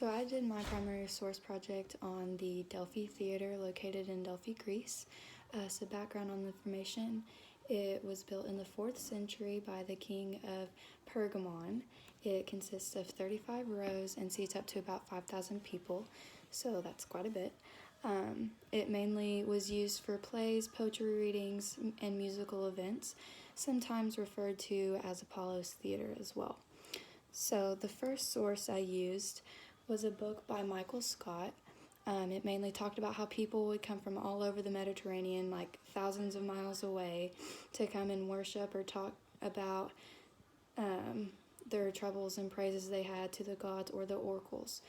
So I did my primary source project on the Delphi Theater located in Delphi, Greece. So background on the information, it was built in the 4th century by the king of Pergamon. It consists of 35 rows and seats up to about 5,000 people, so that's quite a bit. It mainly was used for plays, poetry readings, and musical events, sometimes referred to as Apollo's Theater as well. So the first source I used was a book by Michael Scott. It mainly talked about how people would come from all over the Mediterranean, like thousands of miles away, to come and worship or talk about their troubles and praises they had to the gods or the oracles.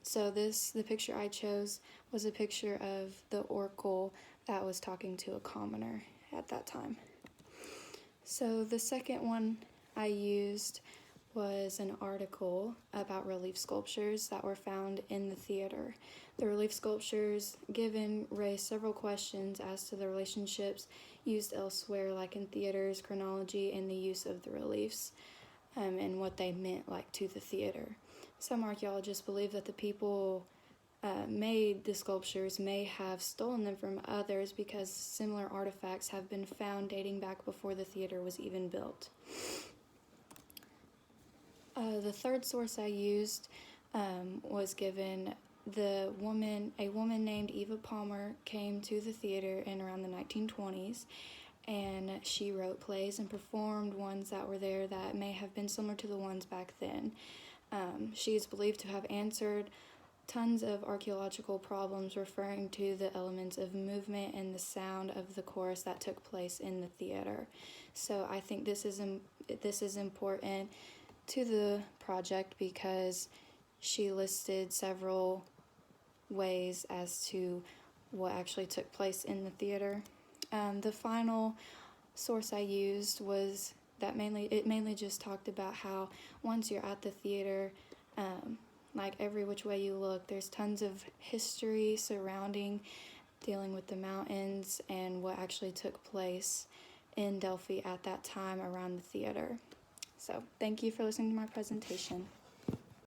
So the picture I chose was a picture of the oracle that was talking to a commoner at that time. So the second one I used was an article about relief sculptures that were found in the theater. The relief sculptures given raised several questions as to the relationships used elsewhere, like in theaters, chronology, and the use of the reliefs, and what they meant like to the theater. Some archaeologists believe that the people made the sculptures may have stolen them from others because similar artifacts have been found dating back before the theater was even built. The third source I used was given a woman named Eva Palmer came to the theater in around the 1920s, and she wrote plays and performed ones that were there that may have been similar to the ones back then. She is believed to have answered tons of archaeological problems referring to the elements of movement and the sound of the chorus that took place in the theater. So I think this is important to the project because she listed several ways as to what actually took place in the theater. The final source I used was that mainly just talked about how once you're at the theater, like every which way you look, there's tons of history surrounding dealing with the mountains and what actually took place in Delphi at that time around the theater. So thank you for listening to my presentation.